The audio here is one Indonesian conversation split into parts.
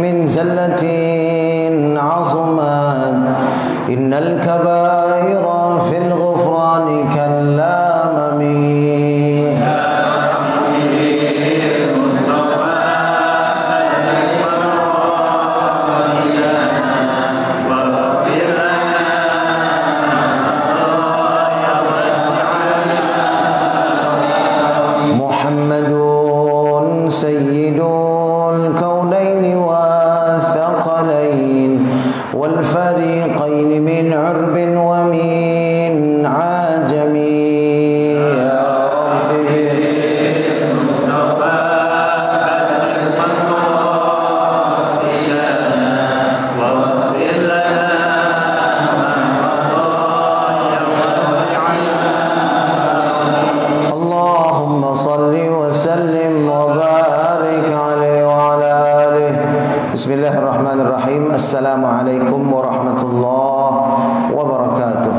من زلة عظمت إن الكبائر في الغفران كاللامم محمد سيد الكونين والثقلين والفريقين من عرب ومن عجم يا رب بالمصطفى واغفر لنا اللهم صل وسلم وبارك عليه وعلى آله. Bismillahirrahmanirrahim. Assalamualaikum warahmatullahi wabarakatuh.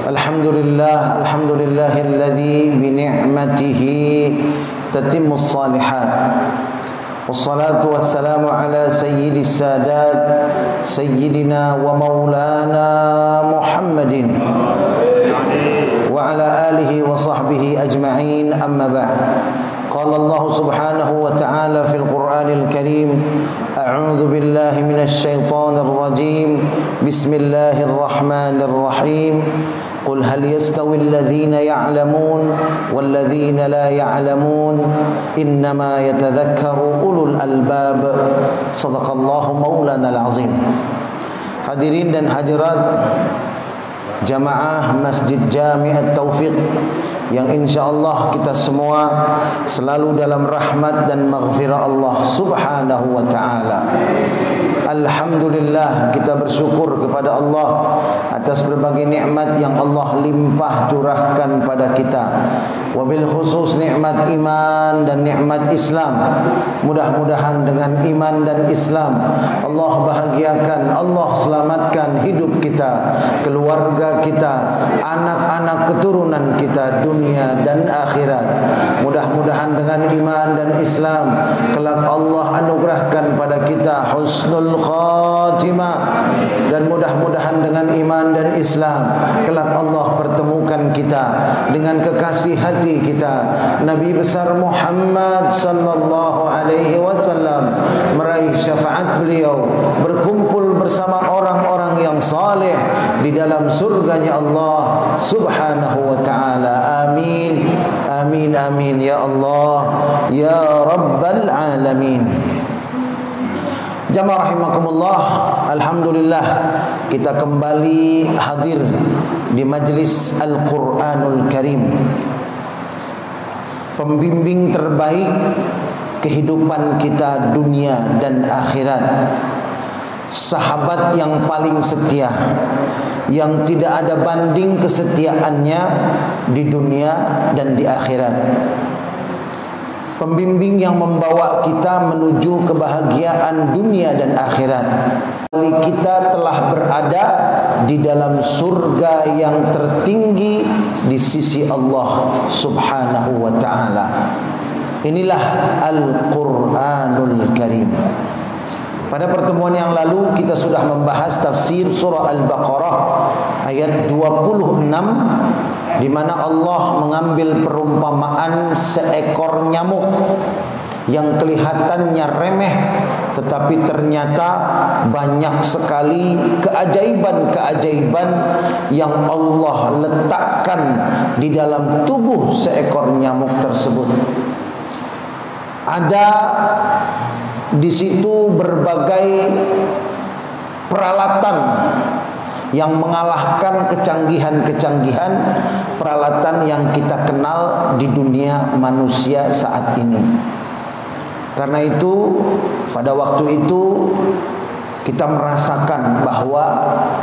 Alhamdulillahilladzi bi ni'matihi tatimmus shalihat. Wassalatu wassalamu ala sayyidis sadat sayyidina wa maulana Muhammadin wa ala alihi wa sahbihi ajma'in, amma ba'd. Qala Allah subhanahu wa ta'ala fil Qur'anil Karim, a'udzu billahi minasy syaithanir rajim. Bismillahirrahmanirrahim. Qul hal yastawi alladhina ya'lamun wal ladhina la ya'lamun innama yatadhakkaru ulul albab. Shadaqallahu maulana al-azim. Hadirin dan hadirat jamaah Masjid Jami' At-Taufiq yang insyaallah kita semua selalu dalam rahmat dan maghfirah Allah subhanahu wa ta'ala. Alhamdulillah, kita bersyukur kepada Allah atas berbagai nikmat yang Allah limpah curahkan pada kita. Wabil khusus nikmat iman dan nikmat Islam. Mudah-mudahan dengan iman dan Islam Allah bahagiakan, Allah selamatkan hidup kita, keluarga kita, anak-anak keturunan kita dunia dan akhirat. Mudah-mudahan dengan iman dan Islam kelak Allah anugerahkan pada kita husnul khatimah, dan mudah-mudahan dengan iman dan Islam kelak Allah pertemukan kita dengan kekasih hati kita Nabi besar Muhammad sallallahu alaihi wasallam, meraih syafaat beliau, berkumpul bersama orang-orang yang saleh di dalam surganya Allah subhanahu wa ta'ala. Amin, amin, amin ya Allah ya Rabbal alamin. Jamaah rahimakumullah, alhamdulillah kita kembali hadir di majlis Al-Quranul Karim, pembimbing terbaik kehidupan kita dunia dan akhirat, sahabat yang paling setia, yang tidak ada banding kesetiaannya di dunia dan di akhirat, pembimbing yang membawa kita menuju kebahagiaan dunia dan akhirat. Kita telah berada di dalam surga yang tertinggi di sisi Allah subhanahu wa ta'ala. Inilah Al-Quranul Karim. Pada pertemuan yang lalu kita sudah membahas tafsir surah Al-Baqarah ayat 26, di mana Allah mengambil perumpamaan seekor nyamuk yang kelihatannya remeh, tetapi ternyata banyak sekali keajaiban-keajaiban yang Allah letakkan di dalam tubuh seekor nyamuk tersebut. Ada di situ berbagai peralatan yang mengalahkan kecanggihan-kecanggihan peralatan yang kita kenal di dunia manusia saat ini. Karena itu pada waktu itu kita merasakan bahwa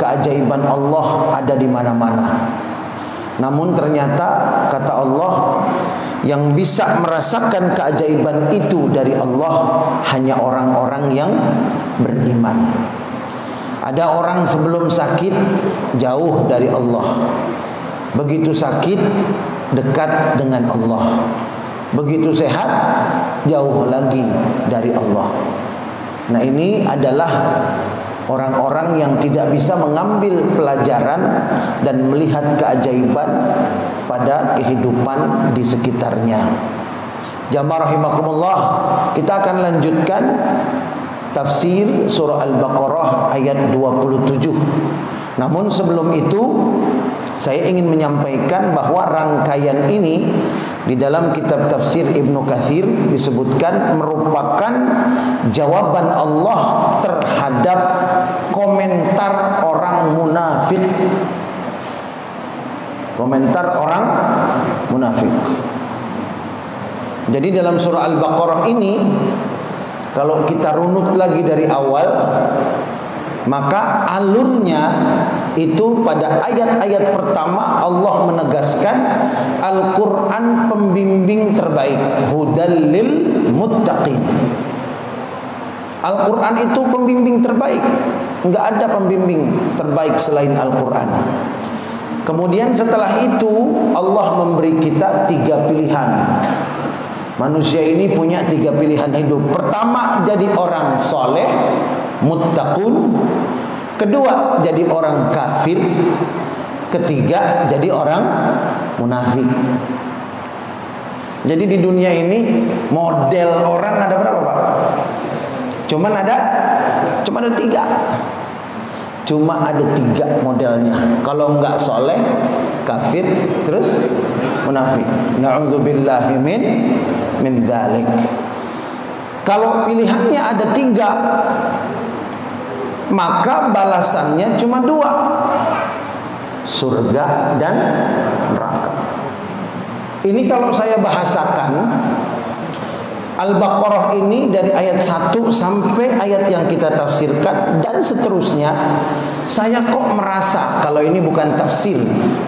keajaiban Allah ada di mana-mana. Namun ternyata kata Allah, yang bisa merasakan keajaiban itu dari Allah hanya orang-orang yang beriman. Ada orang sebelum sakit jauh dari Allah, begitu sakit dekat dengan Allah. Begitu sehat, jauh lagi dari Allah. Nah, ini adalah orang-orang yang tidak bisa mengambil pelajaran dan melihat keajaiban pada kehidupan di sekitarnya. Jamaah rahimakumullah, kita akan lanjutkan tafsir surah Al-Baqarah ayat 27. Namun sebelum itu, saya ingin menyampaikan bahwa rangkaian ini di dalam kitab tafsir Ibnu Katsir disebutkan merupakan jawaban Allah terhadap komentar orang munafik. Komentar orang munafik. Jadi dalam surah Al-Baqarah ini, kalau kita runut lagi dari awal, maka alurnya itu pada ayat-ayat pertama Allah menegaskan Al-Quran pembimbing terbaik, hudal lil muttaqin. Al-Quran itu pembimbing terbaik, enggak ada pembimbing terbaik selain Al-Quran. Kemudian setelah itu Allah memberi kita 3 pilihan. Manusia ini punya 3 pilihan hidup. Pertama, jadi orang soleh, muttaqun. Kedua, jadi orang kafir. Ketiga, jadi orang munafik. Jadi di dunia ini model orang ada berapa, Pak? Cuma ada 3. Cuma ada 3 modelnya. Kalau enggak soleh, kafir, terus munafik. Na'udzubillahi min dzalik. Kalau pilihannya ada 3, maka balasannya cuma 2, surga dan neraka. Ini kalau saya bahasakan Al-Baqarah ini dari ayat 1 sampai ayat yang kita tafsirkan dan seterusnya, saya kok merasa kalau ini bukan tafsir.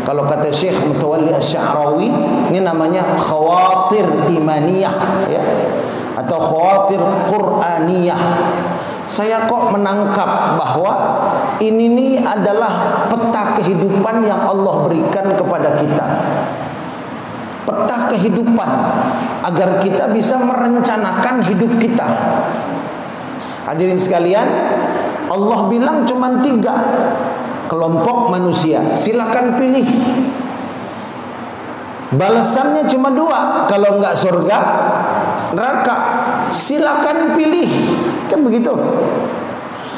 Kalau kata Syekh Mutawalli Asy-Sya'rawi, ini namanya khawatir imaniyah, ya, atau khawatir Qur'aniyah. Saya kok menangkap bahwa ini adalah peta kehidupan yang Allah berikan kepada kita. Peta kehidupan agar kita bisa merencanakan hidup kita. Hadirin sekalian, Allah bilang cuma 3 kelompok manusia, silakan pilih. Balasannya cuma 2, kalau enggak surga, neraka, silakan pilih. Kan begitu.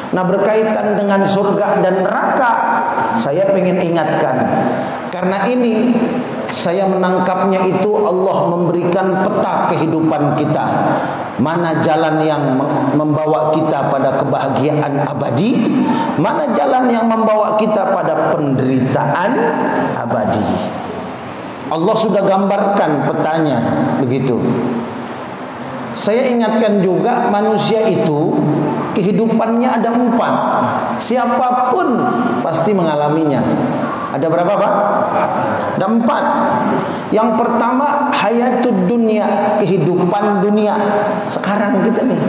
Nah, berkaitan dengan surga dan neraka, saya ingin ingatkan, karena ini saya menangkapnya itu Allah memberikan peta kehidupan kita. Mana jalan yang membawa kita pada kebahagiaan abadi, mana jalan yang membawa kita pada penderitaan abadi. Allah sudah gambarkan petanya begitu. Saya ingatkan juga, manusia itu kehidupannya ada 4. Siapapun pasti mengalaminya. Ada berapa, Pak? Ada 4. Yang pertama, hayatud dunia, kehidupan dunia sekarang kita nih.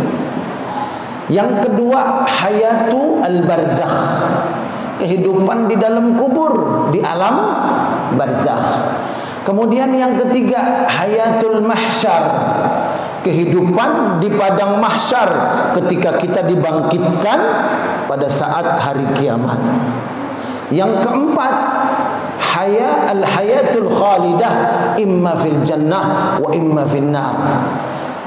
Yang kedua, hayatu al-barzakh, kehidupan di dalam kubur, di alam barzakh. Kemudian yang ketiga, hayatul mahsyar, kehidupan di padang mahsyar ketika kita dibangkitkan pada saat hari kiamat. Yang keempat, al-hayatul khalidah, imma fil jannah wa imma fil nar.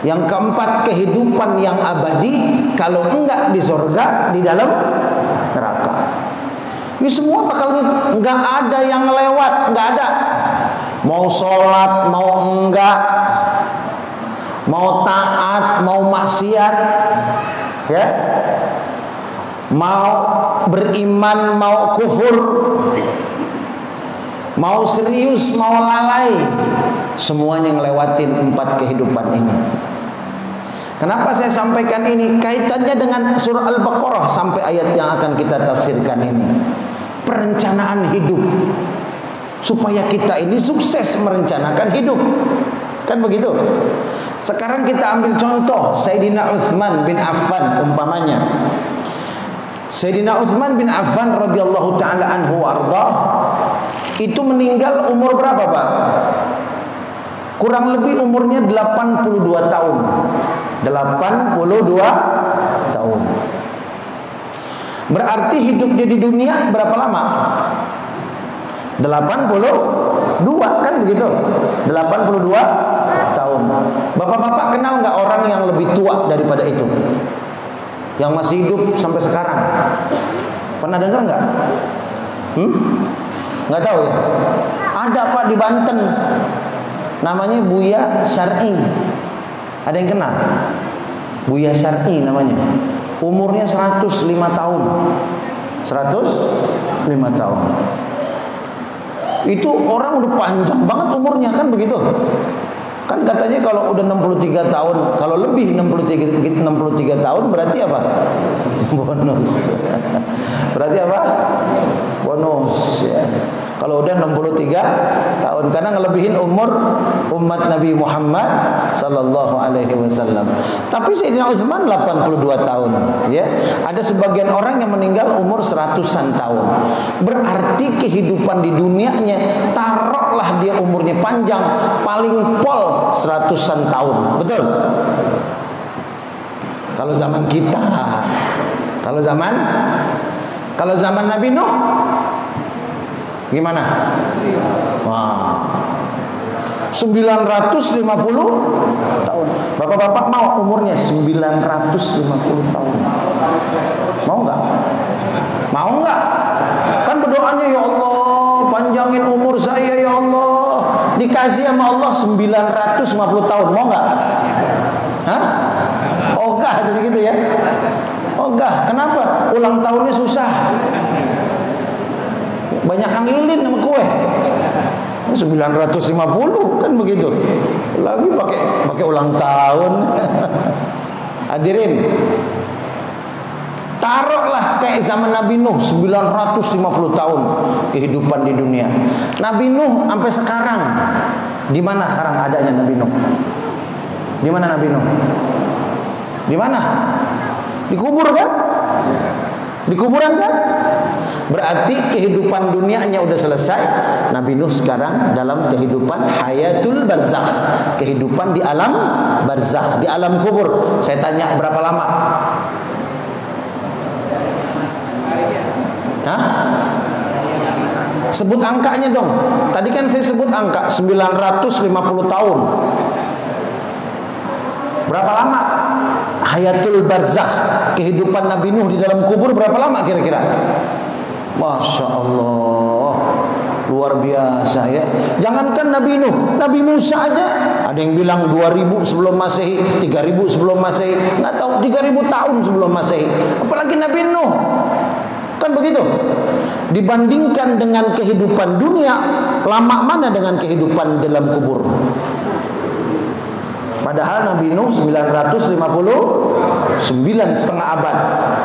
Yang keempat, kehidupan yang abadi, kalau enggak di surga, di dalam neraka. Ini semua bakal enggak ada yang lewat, enggak ada. Mau sholat, mau enggak, mau taat, mau maksiat, ya, mau beriman, mau kufur, mau serius, mau lalai, semuanya ngelewatin 4 kehidupan ini. Kenapa saya sampaikan ini? Kaitannya dengan surah Al-Baqarah sampai ayat yang akan kita tafsirkan ini. Perencanaan hidup, supaya kita ini sukses merencanakan hidup. Kan begitu? Sekarang kita ambil contoh Sayyidina Utsman bin Affan umpamanya. Sayyidina Utsman bin Affan radhiyallahu taala anhu warda itu meninggal umur berapa, Pak? kurang lebih umurnya 82 tahun. 82 tahun. Berarti hidup dia di dunia berapa lama? 82 kan begitu. 82 tahun. Bapak-bapak kenal nggak orang yang lebih tua daripada itu? Yang masih hidup sampai sekarang? Pernah dengar nggak? Nggak tahu ya? Ada Pak di Banten. Namanya Buya Syar'i. Ada yang kenal? Buya Syar'i namanya. Umurnya 105 tahun. 105 tahun. Itu orang udah panjang banget umurnya kan begitu. Kan katanya kalau udah 63 tahun, kalau lebih 63 tahun berarti apa? Bonus. Berarti apa? Bonus ya. Kalau udah 63 tahun, karena ngelebihin umur umat Nabi Muhammad sallallahu alaihi wasallam. Tapi Sayyidina Utsman 82 tahun, ya. Ada sebagian orang yang meninggal umur 100-an tahun. Berarti kehidupan di dunianya, taruhlah dia umurnya panjang, paling pol 100-an tahun. Betul? Kalau zaman kita, kalau zaman Nabi Nuh gimana? Wah, 950 tahun. Bapak-bapak mau umurnya 950 tahun? Mau nggak? Mau nggak? Kan berdoanya, ya Allah, panjangin umur saya ya Allah. Dikasih sama Allah 950 tahun. Mau nggak? Hah? Ogah jadi gitu ya? Ogah. Kenapa? Ulang tahunnya susah. Banyak yang lilin sama kue. 950 kan begitu. Lagi pakai ulang tahun. Hadirin, taruhlah kayak zaman Nabi Nuh 950 tahun kehidupan di dunia. Nabi Nuh sampai sekarang di mana sekarang adanya Nabi Nuh? Di mana Nabi Nuh? Di mana? Dikubur kan? Di kuburan kan? Berarti kehidupan dunianya udah selesai. Nabi Nuh sekarang dalam kehidupan hayatul barzakh, kehidupan di alam barzakh, di alam kubur. Saya tanya, berapa lama? Hah? Sebut angkanya dong. Tadi kan saya sebut angka 950 tahun. Berapa lama hayatul barzakh, kehidupan Nabi Nuh di dalam kubur, berapa lama kira-kira? Masya Allah, luar biasa ya. Jangankan Nabi Nuh, Nabi Musa aja ada yang bilang 2000 sebelum Masehi, 3000 sebelum Masehi, nggak tahu 3000 tahun sebelum Masehi. Apalagi Nabi Nuh. Kan begitu. Dibandingkan dengan kehidupan dunia, lama mana dengan kehidupan dalam kubur? Padahal Nabi Nuh 959,5 abad.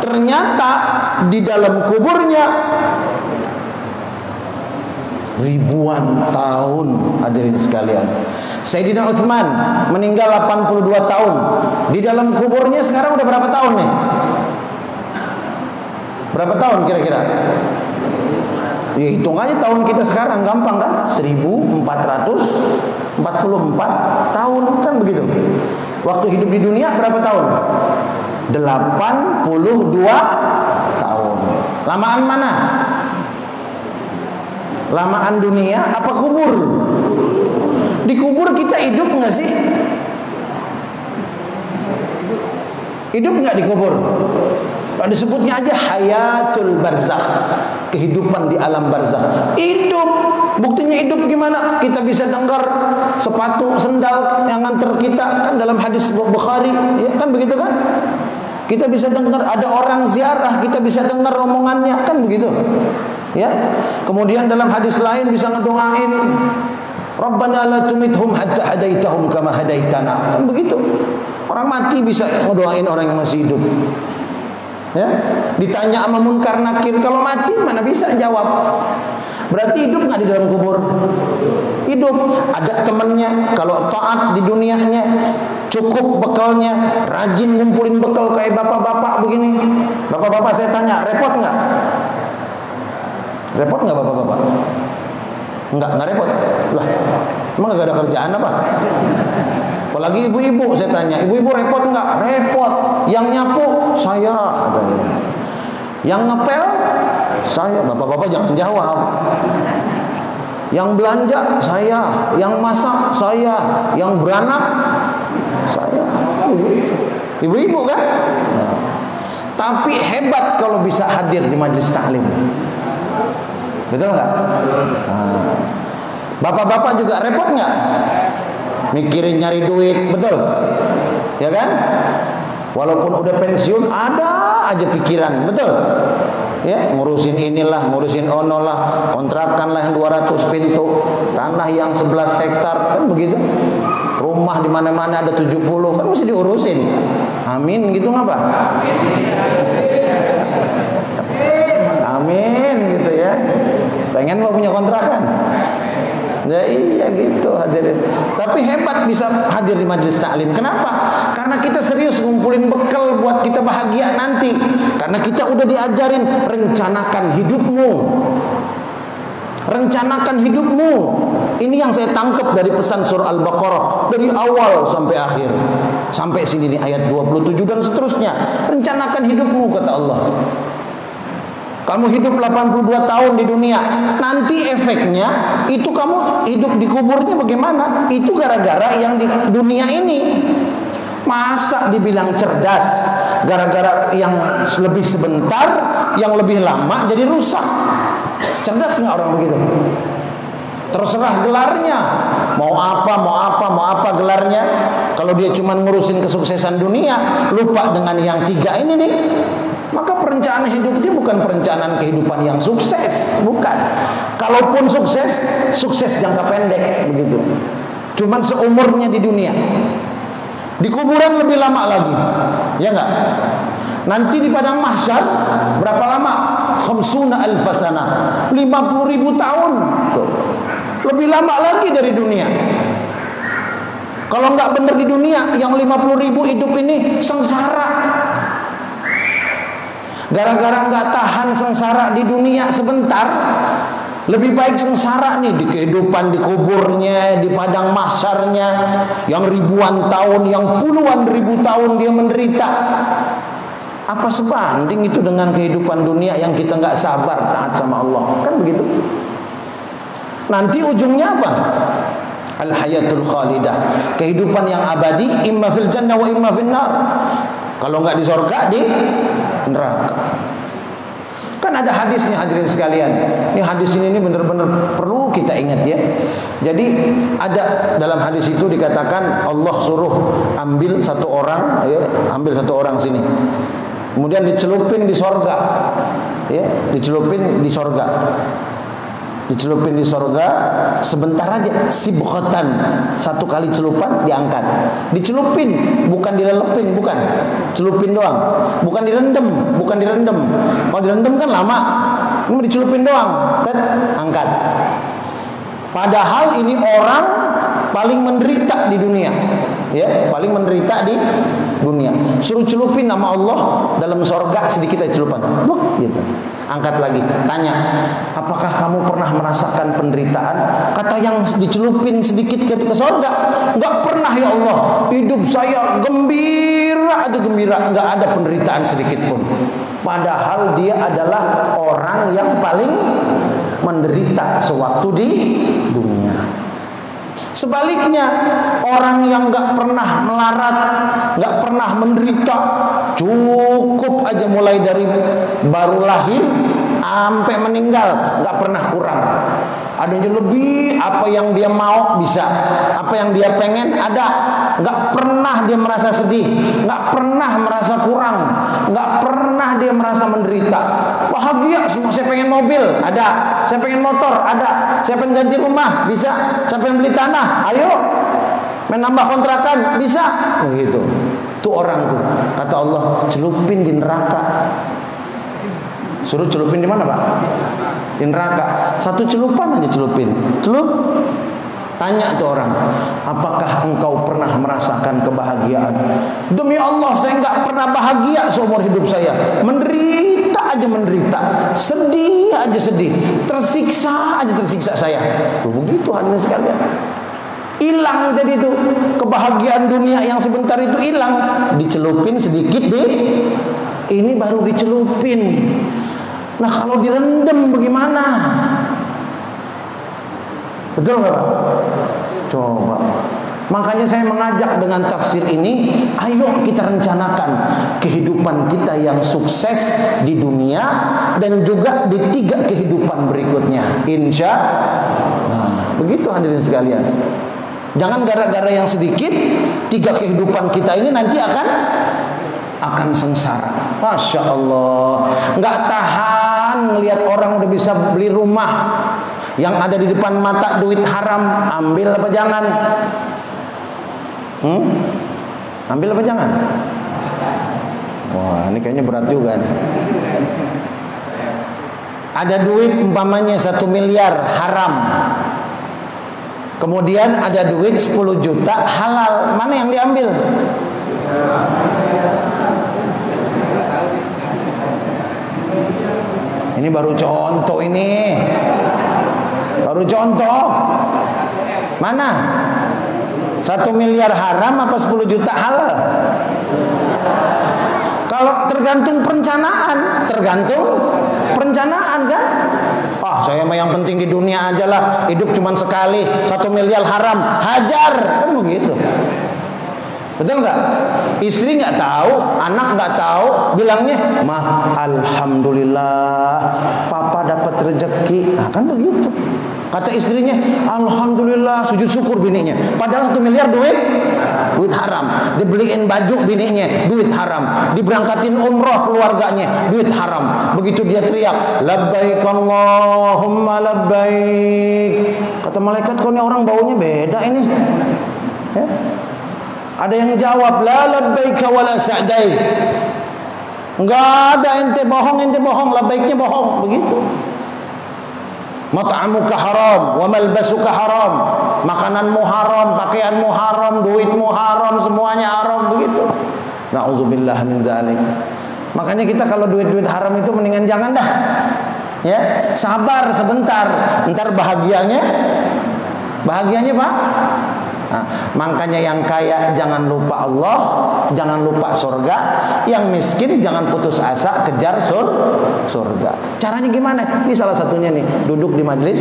Ternyata di dalam kuburnya ribuan tahun, hadirin sekalian. Sayyidina Utsman meninggal 82 tahun. Di dalam kuburnya sekarang udah berapa tahun nih? Berapa tahun kira-kira? Ya hitung aja tahun kita sekarang, gampang kan? 1444 tahun kan begitu. Waktu hidup di dunia berapa tahun? 82 tahun. Lamaan mana? Lamaan dunia apa kubur? Di kubur kita hidup nggak sih? Hidup nggak di kubur? Disebutnya aja hayatul barzakh, kehidupan di alam barzakh. Hidup, buktinya hidup gimana? Kita bisa dengar sepatu, sendal yang nganter kita kan dalam hadis Bukhari, ya kan begitu kan? Kita bisa dengar ada orang ziarah, kita bisa dengar omongannya kan begitu. Ya. Kemudian dalam hadis lain bisa ngedoain, Rabbana la tumithum hatta hadaitahum kama hadaitana. Kan begitu. Orang mati bisa ngedoain orang yang masih hidup. Ya, ditanya sama munkar nakir, kalau mati mana bisa jawab. Berarti hidup nggak di dalam kubur? Hidup. Ada temannya, kalau taat di dunianya, cukup bekalnya, rajin ngumpulin bekal kayak bapak-bapak begini. Bapak-bapak saya tanya, repot nggak? Repot nggak bapak-bapak? Nggak repot. Lah, Emang gak ada kerjaan apa? Apalagi ibu-ibu, saya tanya, ibu-ibu repot nggak? Repot. Yang nyapu saya, katanya. Yang ngepel saya. Bapak-bapak jangan jawab. Yang belanja saya, yang masak saya, yang beranak saya. Ibu-ibu kan? Nah. Tapi hebat kalau bisa hadir di majelis taklim. Betul nggak? Nah. Bapak-bapak juga repot nggak? Mikirin nyari duit, betul? Ya kan? Walaupun udah pensiun, ada aja pikiran, betul? Ya, ngurusin inilah, ngurusin ono lah, kontrakan lah yang 200 pintu, tanah yang 11 hektar, kan begitu? Rumah di mana-mana ada 70, kan mesti diurusin. Amin, gitu nggak Pak? Amin, gitu ya. Pengen mau punya kontrakan? Ya iya gitu hadirin. Tapi hebat bisa hadir di majelis taklim. Kenapa? Karena kita serius ngumpulin bekal buat kita bahagia nanti. Karena kita udah diajarin rencanakan hidupmu. Rencanakan hidupmu. Ini yang saya tangkap dari pesan surah Al-Baqarah dari awal sampai akhir. Sampai sini nih ayat 27 dan seterusnya. Rencanakan hidupmu kata Allah. Kamu hidup 82 tahun di dunia, nanti efeknya itu kamu hidup di kuburnya bagaimana? Itu gara-gara yang di dunia ini. Masa dibilang cerdas gara-gara yang lebih sebentar, yang lebih lama jadi rusak. Cerdas nggak orang begitu? Terserah gelarnya, mau apa gelarnya. Kalau dia cuma ngurusin kesuksesan dunia, lupa dengan yang tiga ini nih, maka perencanaan hidup dia bukan perencanaan kehidupan yang sukses, bukan. Kalaupun sukses, sukses jangka pendek begitu. Cuman seumurnya di dunia. Di kuburan lebih lama lagi, ya enggak? Nanti di padang mahsyar berapa lama? 50.000 sana, 50.000 tahun. Tuh. Lebih lama lagi dari dunia. Kalau nggak benar di dunia, yang 50.000 hidup ini sengsara. Gara-gara nggak tahan sengsara di dunia sebentar, lebih baik sengsara nih di kehidupan, di kuburnya, di padang mahsyarnya, yang ribuan tahun, yang puluhan ribu tahun dia menderita. Apa sebanding itu dengan kehidupan dunia yang kita nggak sabar taat sama Allah? Kan begitu. Nanti ujungnya apa? Al-hayatul khalidah, kehidupan yang abadi, imma fil jannah wa imma fil nar. Kalau nggak di surga, di neraka. Kan ada hadisnya hadirin sekalian. Ini hadis ini benar-benar perlu kita ingat ya. Jadi ada dalam hadis itu dikatakan Allah suruh ambil satu orang, ya, ambil satu orang sini. Kemudian dicelupin di sorga, ya, dicelupin di sorga. Dicelupin di sorga sebentar aja, sibghatan, satu kali celupan diangkat. Dicelupin, bukan dilelepin, bukan. Celupin doang, bukan direndam, bukan direndam. Kalau direndam kan lama. Ini dicelupin doang, angkat. Padahal ini orang paling menderita di dunia, ya, paling menderita di dunia. Suruh celupin nama Allah dalam sorga sedikit aja celupan, gitu. Angkat lagi, tanya, apakah kamu pernah merasakan penderitaan? Kata yang dicelupin sedikit ke sorga, nggak pernah ya Allah. Hidup saya gembira aja gembira, nggak ada penderitaan sedikit pun. Padahal dia adalah orang yang paling menderita sewaktu di dunia. Sebaliknya, orang yang nggak pernah melarat, nggak pernah menderita, cukup aja mulai dari baru lahir sampai meninggal, nggak pernah kurang. Adanya lebih, apa yang dia mau bisa, apa yang dia pengen ada. Nggak pernah dia merasa sedih, nggak pernah merasa kurang, nggak pernah dia merasa menderita. Bahagia semua. Saya pengen mobil, ada. Saya pengen motor, ada. Saya pengen ganti rumah, bisa. Saya pengen beli tanah, ayo. Menambah kontrakan, bisa. Begitu. Itu orang tuh. Kata Allah, celupin di neraka. Suruh celupin di mana Pak? Di neraka. Satu celupan aja celupin. Celup. Tanya tuh orang, apakah engkau pernah merasakan kebahagiaan? Demi Allah, saya nggak pernah bahagia seumur hidup saya. Menderita aja menderita, sedih aja sedih, tersiksa aja tersiksa saya. Tuh begitu hadirin sekalian. Hilang jadi itu kebahagiaan dunia yang sebentar itu hilang, dicelupin sedikit ini baru dicelupin. Nah kalau direndam bagaimana? Betul nggak Pak? Coba. Makanya saya mengajak dengan tafsir ini, ayo kita rencanakan kehidupan kita yang sukses di dunia dan juga di 3 kehidupan berikutnya. Insya Allah. Begitu hadirin sekalian. Jangan gara-gara yang sedikit 3 kehidupan kita ini nanti akan sengsara. Masya Allah. Nggak tahan ngelihat orang udah bisa beli rumah, yang ada di depan mata duit haram, ambil apa jangan? Ambil apa jangan? Wah, ini kayaknya berat juga nih. Ada duit umpamanya 1 miliar haram, kemudian ada duit 10 juta halal, mana yang diambil? Ini baru contoh ini. Baru contoh. Mana? 1 miliar haram apa 10 juta halal? Kalau tergantung perencanaan, kan? Saya mah yang penting di dunia aja lah, hidup cuma sekali, 1 miliar haram, hajar, kan begitu. Betul nggak? Istri nggak tahu, anak nggak tahu, bilangnya, "Mah, alhamdulillah, papa dapat rezeki." Nah, kan begitu. Kata istrinya, "Alhamdulillah," sujud syukur bininya. Padahal 1 miliar duit haram. Dibeliin baju bininya, duit haram. Diberangkatin umroh keluarganya, duit haram. Begitu dia teriak, "Labbaik Allahumma labbaik." Kata malaikat, "Kok ini orang baunya beda ini?" Ya? Ada yang jawab, "La labbaika wala sa'daik." Enggak ada, ente bohong, labbaiknya bohong, begitu. Mat'amuka haram wa malbasuka haram. Makananmu haram, pakaianmu haram, duitmu haram, semuanya haram, begitu. Na'udzubillah min dzalik. Makanya kita kalau duit haram itu mendingan jangan dah. Ya, sabar sebentar, ntar bahagianya Pak. Nah, makanya yang kaya jangan lupa Allah, jangan lupa surga. Yang miskin jangan putus asa kejar surga. Caranya gimana? Ini salah satunya nih, duduk di majelis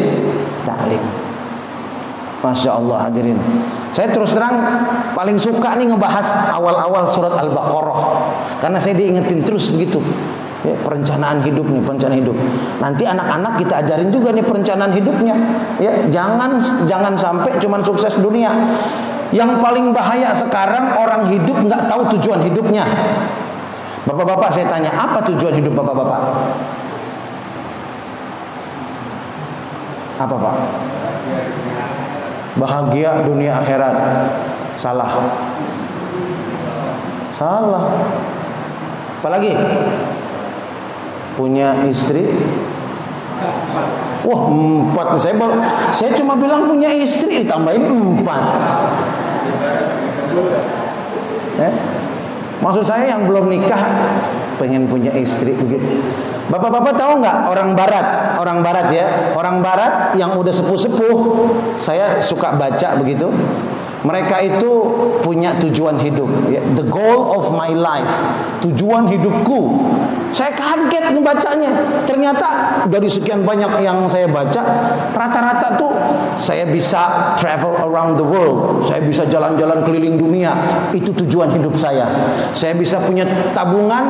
taklim. Masya Allah hadirin. Saya terus terang paling suka nih ngebahas awal-awal surat Al-Baqarah, karena saya diingetin terus begitu. Ya, perencanaan hidup. Nanti anak-anak kita ajarin juga nih perencanaan hidupnya. Ya, jangan sampai cuman sukses dunia. Yang paling bahaya sekarang orang hidup nggak tahu tujuan hidupnya. Bapak-bapak saya tanya, apa tujuan hidup bapak-bapak? Apa Pak? Bahagia dunia akhirat. Salah. Apalagi? Punya istri. Wah, 4. Saya cuma bilang punya istri, ditambahin 4. Maksud saya yang belum nikah pengen punya istri begitu. Bapak-bapak tahu nggak orang barat ya, orang barat yang udah sepuh-sepuh, saya suka baca begitu. Mereka itu punya tujuan hidup, ya. The goal of my life, tujuan hidupku. Saya kaget membacanya. Ternyata dari sekian banyak yang saya baca, rata-rata tuh saya bisa travel around the world. Saya bisa jalan-jalan keliling dunia. Itu tujuan hidup saya. Saya bisa punya tabungan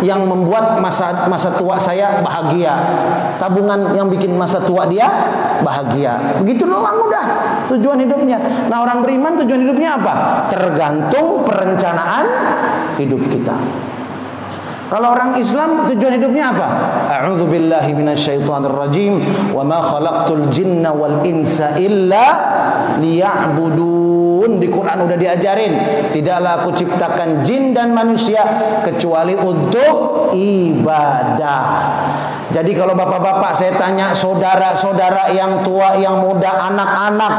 yang membuat masa tua saya bahagia. Tabungan yang bikin masa tua dia bahagia. Begitu doang udah tujuan hidupnya. Nah, orang beriman tujuan hidupnya apa? Tergantung perencanaan hidup kita. Kalau orang Islam tujuan hidupnya apa? A'udzubillahi minasyaitonirrajim. Wa ma khalaqtul jinna wal insa illa liya'budun. Di Quran udah diajarin, tidaklah aku ciptakan jin dan manusia kecuali untuk ibadah. Jadi kalau bapak-bapak saya tanya, saudara-saudara yang tua, yang muda, anak-anak,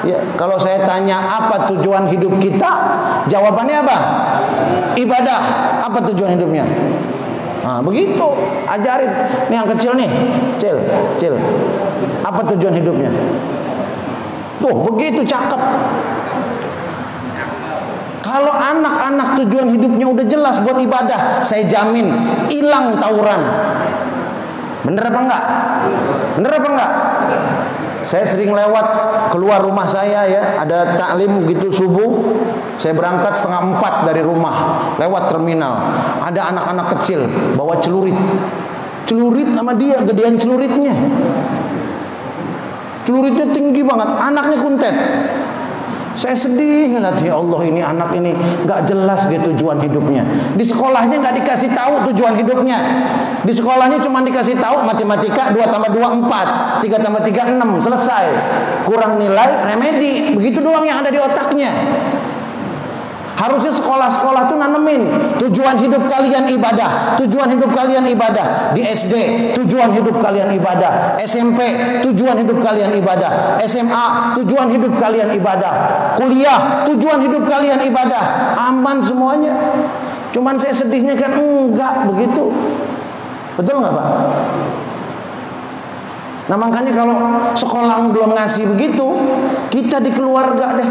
ya, kalau saya tanya apa tujuan hidup kita, jawabannya apa? Ibadah. Apa tujuan hidupnya? Nah, begitu, ajarin. Nih yang kecil nih, Cil. Apa tujuan hidupnya? Tuh, begitu cakep. Kalau anak-anak tujuan hidupnya udah jelas buat ibadah, saya jamin hilang tawuran. Bener apa enggak? Bener apa enggak? Saya sering lewat keluar rumah saya ya, ada taklim gitu subuh. Saya berangkat 3:30 dari rumah, lewat terminal. Ada anak-anak kecil bawa celurit. Celurit sama dia, gedean celuritnya. Celuritnya tinggi banget, anaknya kuntet. Saya sedih ngeliat, ya Allah, ini anak ini gak jelas dia tujuan hidupnya. Di sekolahnya gak dikasih tahu tujuan hidupnya. Di sekolahnya cuma dikasih tahu matematika 2 tambah 2 4, 3 tambah 3 6, selesai. Kurang nilai, remedi. Begitu doang yang ada di otaknya. Harusnya sekolah-sekolah tuh nanemin tujuan hidup kalian ibadah, tujuan hidup kalian ibadah. Di SD tujuan hidup kalian ibadah, SMP tujuan hidup kalian ibadah, SMA tujuan hidup kalian ibadah, kuliah tujuan hidup kalian ibadah. Aman semuanya. Cuman saya sedihnya kan enggak begitu. Betul nggak Pak? Nah makanya kalau sekolah belum ngasih begitu, kita di keluarga deh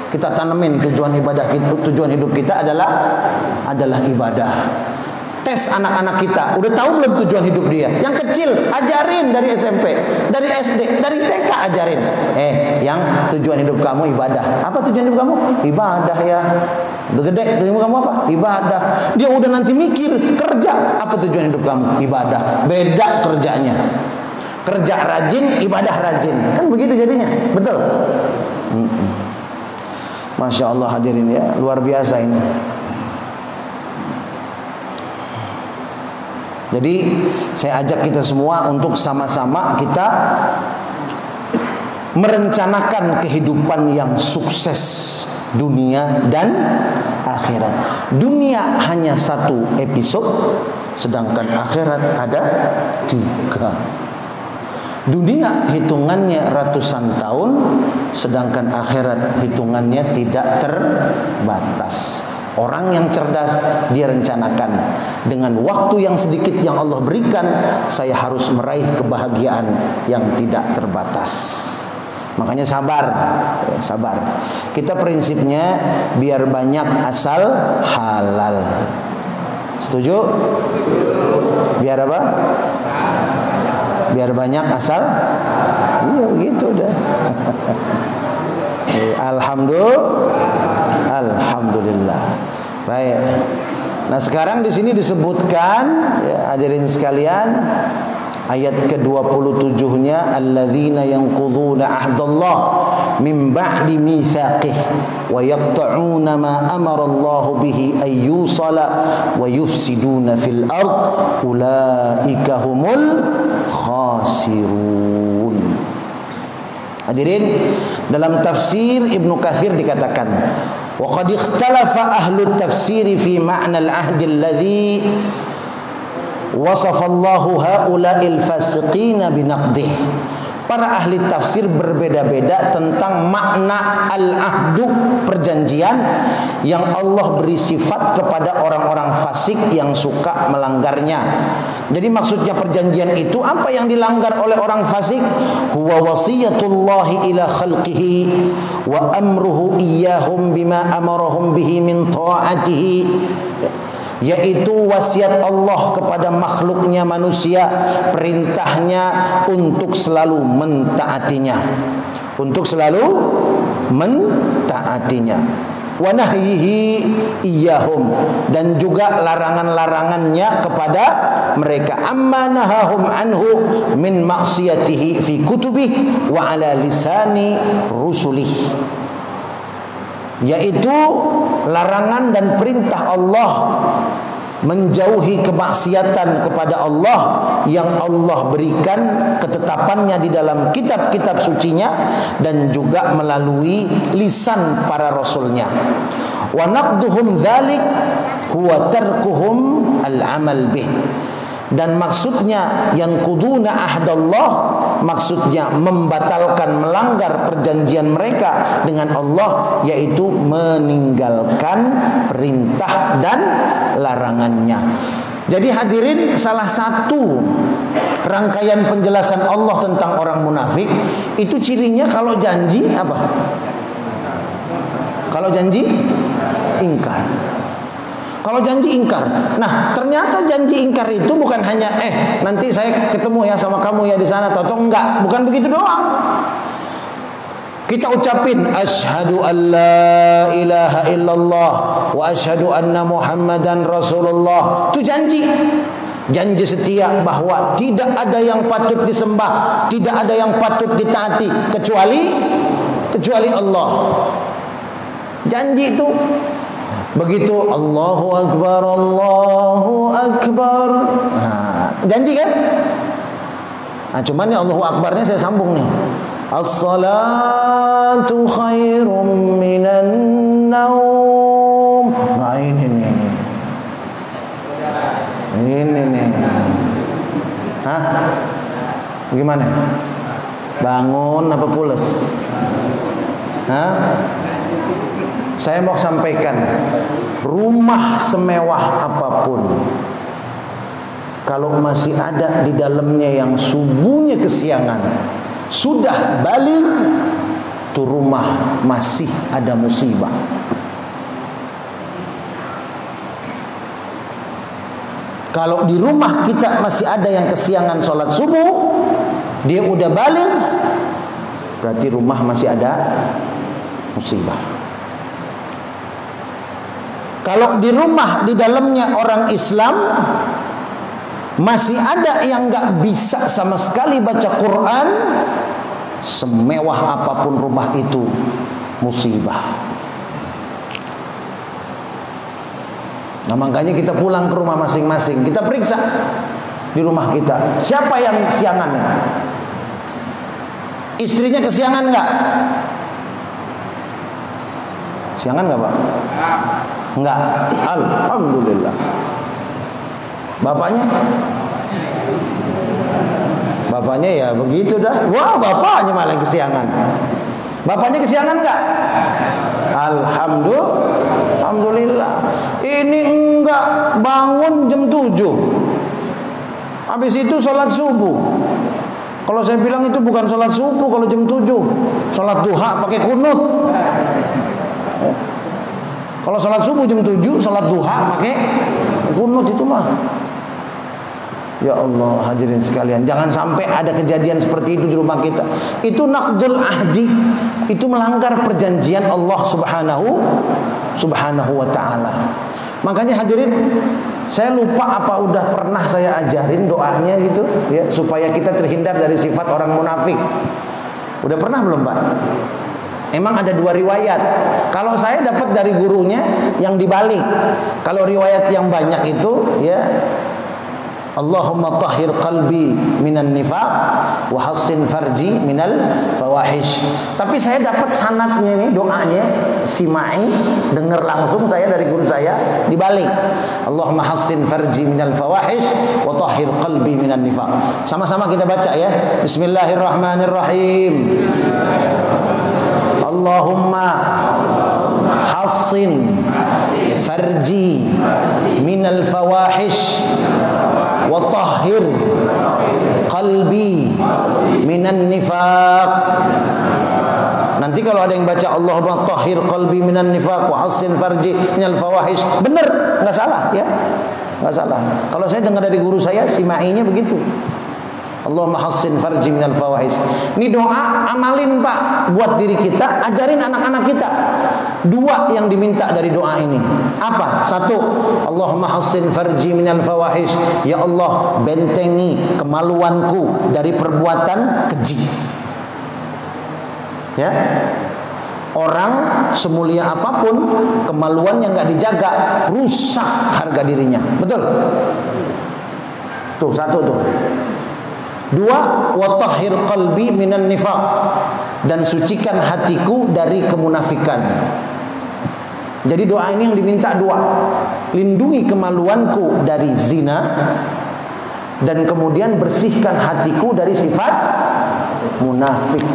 kita tanemin tujuan ibadah kita, tujuan hidup kita adalah ibadah. Tes anak-anak kita, udah tahu belum tujuan hidup dia? Yang kecil ajarin dari SMP, dari SD, dari TK ajarin. Yang tujuan hidup kamu ibadah. Apa tujuan hidup kamu? Ibadah ya. Udah gede, tujuan hidup kamu apa? Ibadah. Dia udah nanti mikir kerja. Apa tujuan hidup kamu? Ibadah. Beda kerjanya. Kerja rajin, ibadah rajin. Kan begitu jadinya. Betul? Masya Allah hadirin ya, luar biasa ini. Jadi saya ajak kita semua untuk sama-sama kita merencanakan kehidupan yang sukses dunia dan akhirat. Dunia hanya 1 episode, sedangkan akhirat ada 3. Dunia hitungannya ratusan tahun, sedangkan akhirat hitungannya tidak terbatas. Orang yang cerdas dia rencanakan, dengan waktu yang sedikit yang Allah berikan, saya harus meraih kebahagiaan yang tidak terbatas. Makanya sabar. Kita prinsipnya biar banyak asal halal. Setuju? Biar apa? Biar banyak asal. Iya begitu dah. Alhamdulillah. Baik. Nah sekarang di sini disebutkan ya, hadirin sekalian, ayat ke-27-nya, alladzina yanquduna ahdallah min ba'di mitsaqih wa yaqta'una ma amara Allah bihi ay yusala wa yufsiduna fil ard ulaika humul khasirun. Hadirin, dalam tafsir Ibnu Katsir dikatakan, wa qad ikhtalafa ahlu tafsir fi ma'na al-ahd alladhi wasafa Allahu haula'il fasiqina binaqdih. Para ahli tafsir berbeda-beda tentang makna al-ahdu, perjanjian yang Allah beri sifat kepada orang-orang fasik yang suka melanggarnya. Jadi maksudnya perjanjian itu apa yang dilanggar oleh orang fasik? Huwa wasiyatullahi ila khalqihi wa amruhu iyyahum bima amarahum bihi min ta'atihi, yaitu wasiat Allah kepada makhluknya manusia, perintahnya untuk selalu mentaatinya, wa nahyihi iyyahum, dan juga larangan-larangannya kepada mereka, amma nahahum anhu min maksiyatihi fi kutubih wa ala lisani rusulih, yaitu larangan dan perintah Allah menjauhi kemaksiatan kepada Allah yang Allah berikan ketetapannya di dalam kitab-kitab sucinya dan juga melalui lisan para rasulnya. Wa naqduhum dzalik huwa tarkuhum al-amal bih. Dan maksudnya yang kuduna ahdallah, maksudnya membatalkan, melanggar perjanjian mereka dengan Allah, yaitu meninggalkan perintah dan larangannya. Jadi hadirin, salah satu rangkaian penjelasan Allah tentang orang munafik itu cirinya kalau janji apa? Kalau janji ingkar. Kalau janji ingkar. Nah, ternyata janji ingkar itu bukan hanya nanti saya ketemu ya sama kamu ya di sana atau enggak, bukan begitu doang. Kita ucapin asyhadu an la ilaha illallah wa asyhadu anna muhammadan rasulullah. Itu janji. Janji setia bahwa tidak ada yang patut disembah, tidak ada yang patut ditaati kecuali Allah. Janji itu. Begitu Allahu akbar, Allahu akbar. Nah, janji kan? Nah, cuman ya Allahu akbarnya saya sambung nih. As-salatu khairum minan naum. Nah, ini nih. Hah? Gimana? Bangun apa pules? Hah? Saya mau sampaikan, rumah semewah apapun, kalau masih ada di dalamnya yang subuhnya kesiangan, sudah balik, tuh rumah masih ada musibah. Kalau di rumah kita masih ada yang kesiangan sholat subuh, dia udah balik, berarti rumah masih ada musibah. Kalau di rumah di dalamnya orang Islam masih ada yang nggak bisa sama sekali baca Quran, semewah apapun rumah itu musibah. Nah, makanya kita pulang ke rumah masing-masing, kita periksa di rumah kita siapa yang kesiangan. Istrinya kesiangan nggak? Siangan nggak, Pak? Enggak. Alhamdulillah. Bapaknya? Bapaknya ya begitu dah. Wah, bapaknya malah kesiangan. Bapaknya kesiangan enggak? Alhamdulillah. Ini enggak bangun jam 7. Habis itu sholat subuh. Kalau saya bilang itu bukan sholat subuh kalau jam 7. Sholat duha pakai kunut. Kalau sholat subuh jam 7, sholat duha pakai kunut itu mah. Ya Allah, hadirin sekalian, jangan sampai ada kejadian seperti itu di rumah kita. Itu naqdul ahdi, itu melanggar perjanjian Allah Subhanahu wa ta'ala. Makanya hadirin, saya lupa apa udah pernah saya ajarin doanya gitu ya, supaya kita terhindar dari sifat orang munafik. Udah pernah belum, Pak? Emang ada dua riwayat. Kalau saya dapat dari gurunya yang dibalik. Kalau riwayat yang banyak itu ya, Allahumma tahhir qalbi minan nifaq wa hassin farji minal fawahish. Tapi saya dapat sanadnya nih, doanya simai, dengar langsung saya dari guru saya dibalik. Allahumma hassin farji minal fawahish wa tahhir qalbi minan nifaq. Sama-sama kita baca ya. Bismillahirrahmanirrahim. Allahumma hassin farji minal fawahish wa tahhir qalbi minan nifaq. Nanti kalau ada yang baca Allahumma tahhir qalbi minan nifaq wa hassin farji minal fawahish, benar, enggak salah ya. Enggak salah. Kalau saya dengar dari guru saya, simainya begitu. Allahumma hassin farji minal fawahish. Ini doa amalin, Pak, buat diri kita, ajarin anak-anak kita. Dua yang diminta dari doa ini. Apa? Satu, Allahumma hassin farji minal fawahish. Ya Allah, bentengi kemaluanku dari perbuatan keji. Ya. Orang semulia apapun, kemaluan yang enggak dijaga rusak harga dirinya. Betul? Tuh, satu tuh. Dua, wa tahhir qalbi minan nifaq, dan sucikan hatiku dari kemunafikan. Jadi doa ini yang diminta dua. Lindungi kemaluanku dari zina, dan kemudian bersihkan hatiku dari sifat munafik.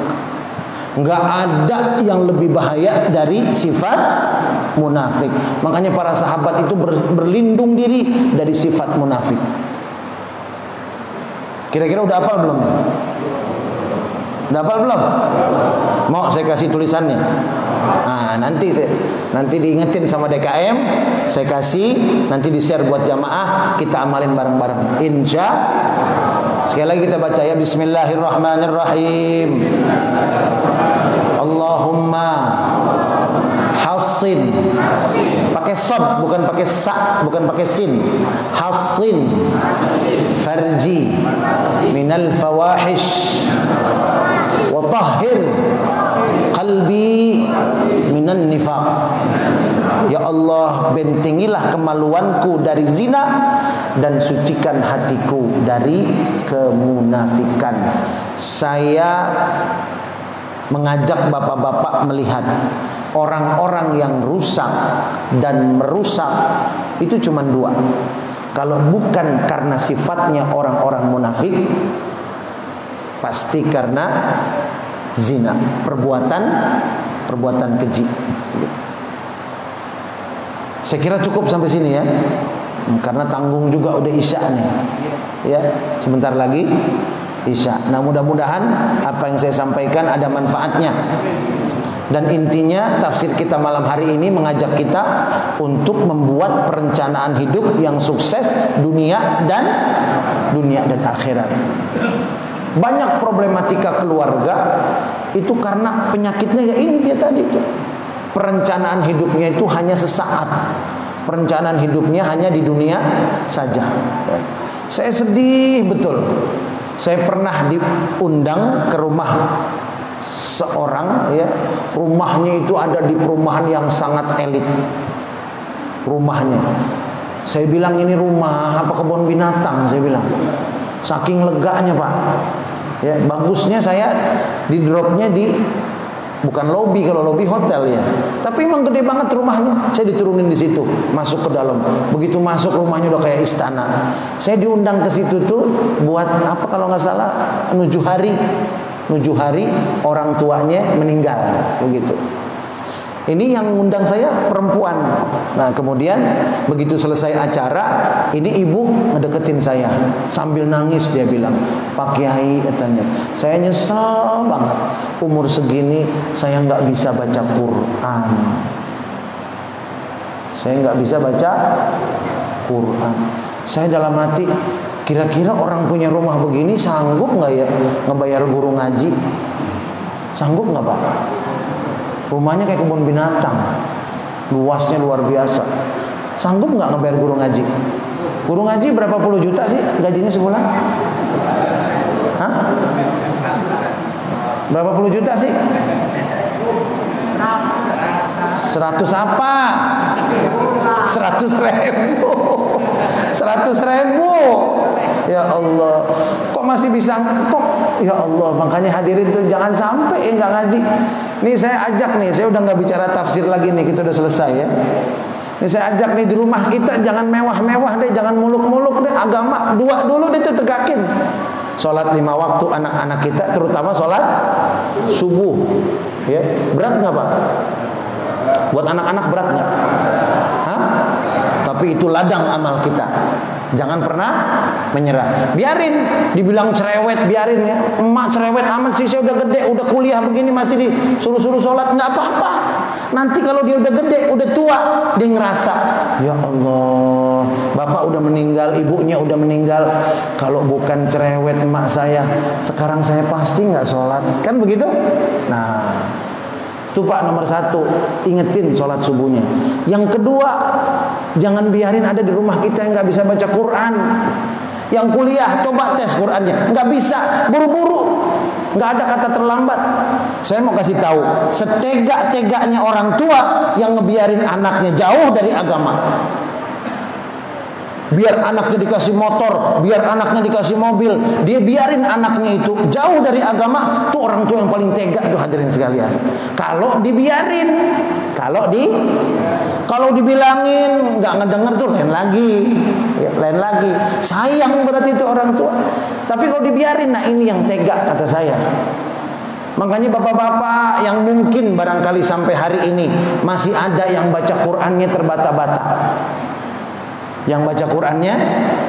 Enggak ada yang lebih bahaya dari sifat munafik. Makanya para sahabat itu berlindung diri dari sifat munafik. Kira-kira udah hafal belum? Udah hafal belum? Mau saya kasih tulisannya? Nah, nanti diingetin sama DKM, saya kasih, nanti di-share buat jamaah, kita amalin bareng-bareng. Insya. Sekali lagi kita baca ya, Bismillahirrahmanirrahim. Allahumma hassin, pakai sod bukan pakai sa, bukan pakai sin. Hassin farji minal fawahish wa tahhir qalbi minan nifaq. Ya Allah, bentengilah kemaluanku dari zina dan sucikan hatiku dari kemunafikan. Saya mengajak bapak-bapak melihat orang-orang yang rusak dan merusak itu cuma dua. Kalau bukan karena sifatnya orang-orang munafik, pasti karena zina, perbuatan keji. Saya kira cukup sampai sini ya, karena tanggung juga udah isya nih. Ya, sebentar lagi isya. Nah, mudah-mudahan apa yang saya sampaikan ada manfaatnya. Dan intinya tafsir kita malam hari ini mengajak kita untuk membuat perencanaan hidup yang sukses dunia dan akhirat. Banyak problematika keluarga itu karena penyakitnya ya ini dia tadi tuh. Perencanaan hidupnya itu hanya sesaat. Perencanaan hidupnya hanya di dunia saja. Saya sedih betul. Saya pernah diundang ke rumah seorang, ya, rumahnya itu ada di perumahan yang sangat elit. Rumahnya, saya bilang ini rumah apa kebun binatang, saya bilang. Saking leganya Pak. Ya, bagusnya saya di dropnya di bukan lobby, kalau lobby hotel ya. Tapi emang gede banget rumahnya. Saya diturunin di situ, masuk ke dalam. Begitu masuk rumahnya udah kayak istana. Saya diundang ke situ tuh buat apa kalau nggak salah 7 hari. 7 hari orang tuanya meninggal, begitu. Ini yang ngundang saya perempuan. Nah, kemudian begitu selesai acara, ini ibu ngedeketin saya sambil nangis, dia bilang, "Pak Kiai," katanya, "saya nyesel banget umur segini saya nggak bisa baca Quran. Saya nggak bisa baca Quran. Saya dalam hati, kira-kira orang punya rumah begini sanggup nggak ya ngebayar guru ngaji? Sanggup nggak Pak? Rumahnya kayak kebun binatang, luasnya luar biasa. Sanggup nggak ngebayar guru ngaji? Guru ngaji berapa puluh juta sih gajinya sebulan? Hah? Berapa puluh juta sih? 100 apa? 100.000. 100.000. Ya Allah, kok masih bisa kok? Ya Allah, makanya hadirin tuh jangan sampai nggak ngaji. Nih saya ajak nih, saya udah nggak bicara tafsir lagi nih, kita udah selesai ya. Ini saya ajak nih di rumah kita jangan mewah-mewah deh, jangan muluk-muluk deh, agama 2 dulu deh tuh tegakin. Sholat 5 waktu anak-anak kita, terutama sholat subuh. Ya, berat nggak Pak? Buat anak-anak berat nggak? Hah? Tapi itu ladang amal kita. Jangan pernah menyerah. Biarin dibilang cerewet, biarin ya. Emak cerewet amat sih, saya udah gede, udah kuliah begini masih disuruh-suruh sholat, nggak apa-apa. Nanti kalau dia udah gede, udah tua, dia ngerasa, ya Allah, bapak udah meninggal, ibunya udah meninggal. Kalau bukan cerewet emak saya, sekarang saya pasti nggak sholat. Kan begitu? Nah, itu Pak nomor 1, ingetin sholat subuhnya. Yang kedua, jangan biarin ada di rumah kita yang nggak bisa baca Quran. Yang kuliah, coba tes Qurannya, nggak bisa, buru-buru, nggak ada kata terlambat. Saya mau kasih tahu, setega-teganya orang tua yang ngebiarin anaknya jauh dari agama. Biar anaknya dikasih motor, biar anaknya dikasih mobil, dia biarin anaknya itu jauh dari agama. Itu orang tua yang paling tega tuh hadirin sekalian. Kalau dibiarin, kalau dibilangin nggak ngedenger tuh lain lagi. Sayang berarti itu orang tua. Tapi kalau dibiarin, nah ini yang tega kata saya. Makanya bapak-bapak yang mungkin barangkali sampai hari ini masih ada yang baca Qur'annya terbata-bata. Yang baca Qur'annya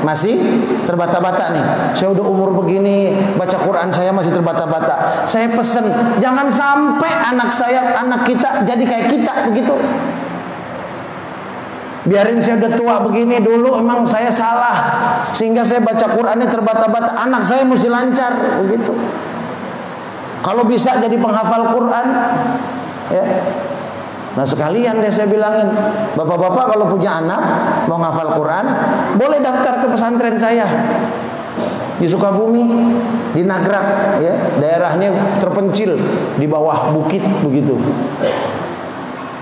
masih terbata-bata nih. Saya udah umur begini, baca Qur'an saya masih terbata-bata. Saya pesen, jangan sampai anak kita jadi kayak kita begitu. Biarin saya udah tua begini, dulu emang saya salah sehingga saya baca Qur'annya terbata-bata. Anak saya mesti lancar begitu. Kalau bisa jadi penghafal Quran, ya. Nah sekalian deh saya bilangin, bapak-bapak kalau punya anak mau ngafal Quran, boleh daftar ke pesantren saya di Sukabumi, di Nagrak, ya, daerahnya terpencil di bawah bukit begitu.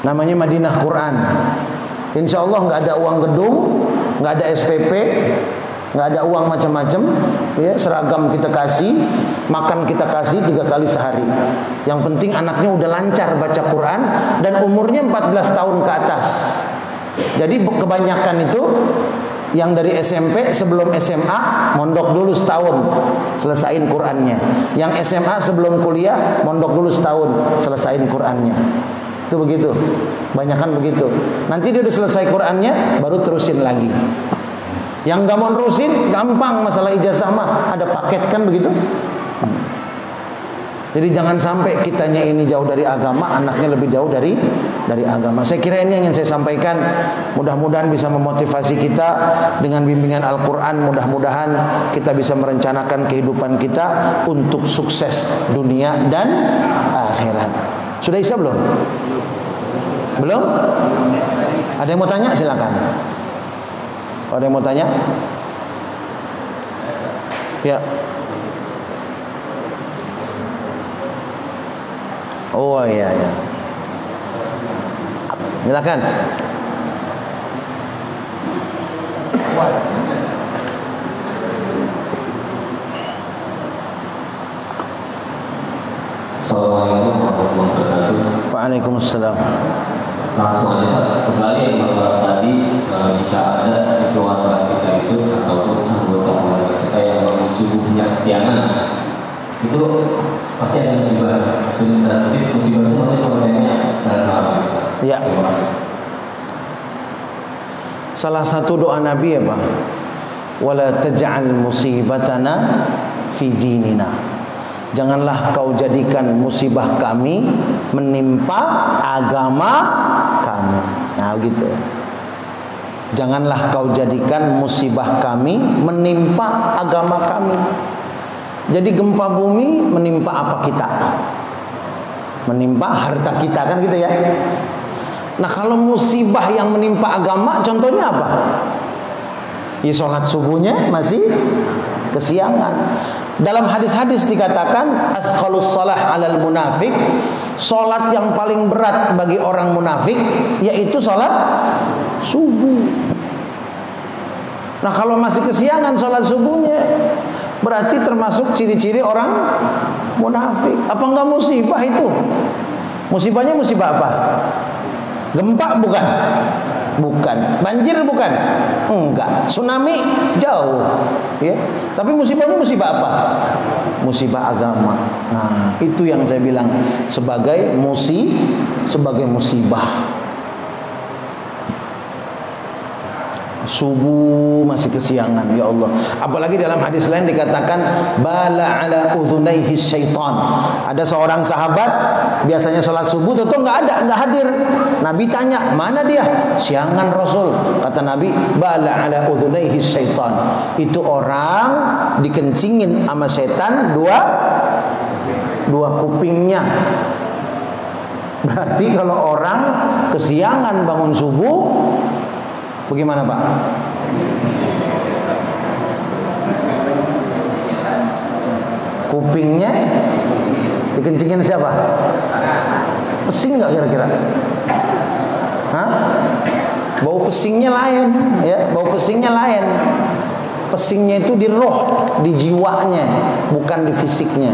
Namanya Madinah Quran. Insya Allah nggak ada uang gedung, nggak ada SPP, nggak ada uang macam-macam, ya, seragam kita kasih, makan kita kasih 3 kali sehari. Yang penting anaknya udah lancar baca Quran dan umurnya 14 tahun ke atas. Jadi kebanyakan itu yang dari SMP sebelum SMA mondok dulu setahun selesaiin Qurannya. Yang SMA sebelum kuliah mondok dulu setahun selesaiin Qurannya. Itu begitu. Banyakan begitu. Nanti dia udah selesai Qurannya baru terusin lagi. Yang gak mau nerusin gampang masalah ijazah mah, ada paket kan begitu. Jadi jangan sampai kitanya ini jauh dari agama, anaknya lebih jauh dari agama. Saya kira ini yang ingin saya sampaikan. Mudah-mudahan bisa memotivasi kita dengan bimbingan Al-Quran. Mudah-mudahan kita bisa merencanakan kehidupan kita untuk sukses dunia dan akhirat. Sudah Isya belum? Belum? Ada yang mau tanya? Silakan. Ada yang mau tanya? Ya. Oh iya ya. Silakan. Assalamualaikum warahmatullahi wabarakatuh. Waalaikumsalam. Langsung aja kembali yang masalah tadi, jika ada di keluarga kita itu ataupun anggota keluarga kita yang subuhnya kesiangan, itu pasti ada musibah. Tapi musibah itu maksudnya kontennya dalam apa? Ya. Salah satu doa Nabi apa? Wala taj'al musibatana fi dinina. Janganlah kau jadikan musibah kami menimpa agama kami. Nah gitu. Janganlah kau jadikan musibah kami menimpa agama kami. Jadi gempa bumi menimpa apa kita? Menimpa harta kita kan gitu ya. Nah kalau musibah yang menimpa agama contohnya apa? Ya sholat subuhnya masih kesiangan. Dalam hadis-hadis dikatakan athqalus shalah 'alal munafik, salat yang paling berat bagi orang munafik yaitu salat subuh. Nah, kalau masih kesiangan salat subuhnya berarti termasuk ciri-ciri orang munafik. Apa enggak musibah itu? Musibahnya musibah apa? Gempa bukan? Bukan. Banjir bukan? Enggak. Tsunami jauh. Ya. Tapi musibahnya musibah apa? Musibah agama. Nah, itu yang saya bilang sebagai musibah. Subuh masih kesiangan, ya Allah. Apalagi dalam hadis lain dikatakan bala ala udhunaihi syaitan. Ada seorang sahabat biasanya sholat subuh tentu nggak hadir. Nabi tanya, mana dia? Siangan Rasul. Kata Nabi, bala ala udhunaihi syaitan. Itu orang dikencingin sama setan dua kupingnya. Berarti kalau orang kesiangan bangun subuh, bagaimana Pak? Kupingnya dikencingin siapa? Pesing nggak kira-kira? Hah? Bau pesingnya lain, ya. Bau pesingnya lain. Pesingnya itu di roh, di jiwanya, bukan di fisiknya.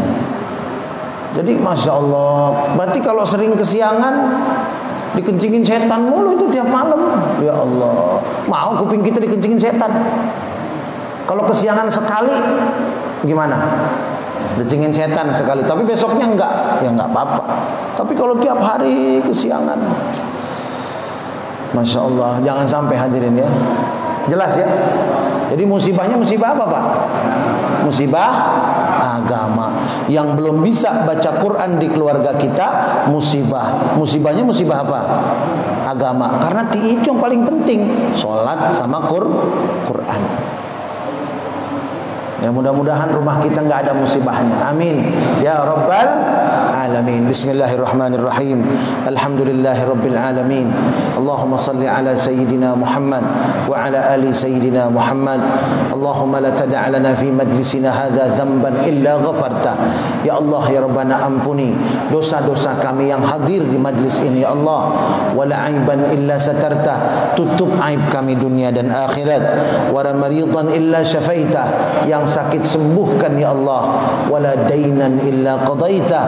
Jadi Masya Allah. Berarti kalau sering kesiangan dikencingin setan mulu itu tiap malam. Ya Allah, mau kuping kita dikencingin setan? Kalau kesiangan sekali gimana? Decingin setan sekali, tapi besoknya enggak, ya enggak apa-apa. Tapi kalau tiap hari kesiangan, Masya Allah, jangan sampai hadirin ya. Jelas ya? Jadi musibahnya musibah apa Pak? Musibah agama. Yang belum bisa baca Quran di keluarga kita, musibah. Musibahnya musibah apa? Agama. Karena itu yang paling penting, sholat sama Quran. Ya mudah-mudahan rumah kita enggak ada musibahnya. Amin ya rabbal alamin. Bismillahirrahmanirrahim. Alhamdulillahirabbil alamin. Allahumma salli ala sayyidina Muhammad wa ala ali sayyidina Muhammad. Allahumma la tada' lana fi majlisina hadza dhanban illa ghafarta. Ya Allah ya Rabbana, ampuni dosa-dosa kami yang hadir di majlis ini ya Allah. Wala aiban illa satarta. Tutup aib kami dunia dan akhirat. Wala maridan illa syafaita. Yang sakit sembuhkan ya Allah. Wala dainan illa qadaita.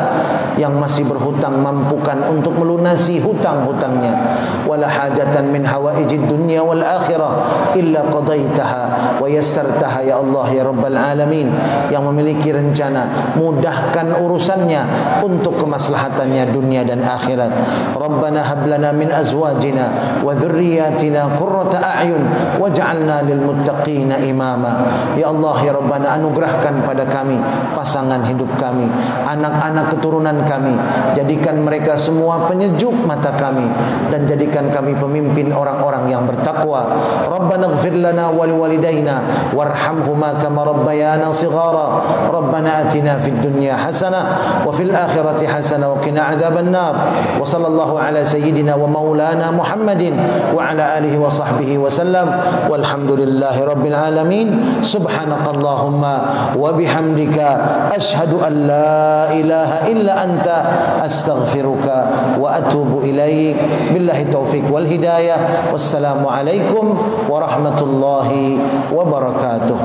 Yang masih berhutang mampukan untuk melunasi hutang-hutangnya. Wala hajatan min hawaijid dunya wal akhirah illa qadaitaha wa yassartaha ya Allah ya rabbal alamin. Yang memiliki rencana, mudahkan urusannya untuk kemaslahatannya dunia dan akhirat. Rabbana hab lana min azwajina wa dhurriyyatina qurrata a'yun waj'alna lil muttaqina imama. Ya Allah ya Rabb, anugerahkan pada kami pasangan hidup kami, anak-anak keturunan kami, jadikan mereka semua penyejuk mata kami, dan jadikan kami pemimpin orang-orang yang bertakwa. Rabbana ighfir lana wa liwalidayna warhamhuma kama rabbayana shighara. Rabbana atina fid dunya hasanah wa fil akhirati hasanah wa qina adzaban nar. Wa sallallahu ala sayyidina wa maulana Muhammadin wa ala alihi wa sahbihi wa sallam. Walhamdulillahi rabbil alamin. Subhanakallahumma wa bihamdika asyhadu an la ilaha illa anta astaghfiruka wa atubu ilaik. Billahi taufiq wal hidayah. Wassalamu alaikum warahmatullahi wabarakatuh.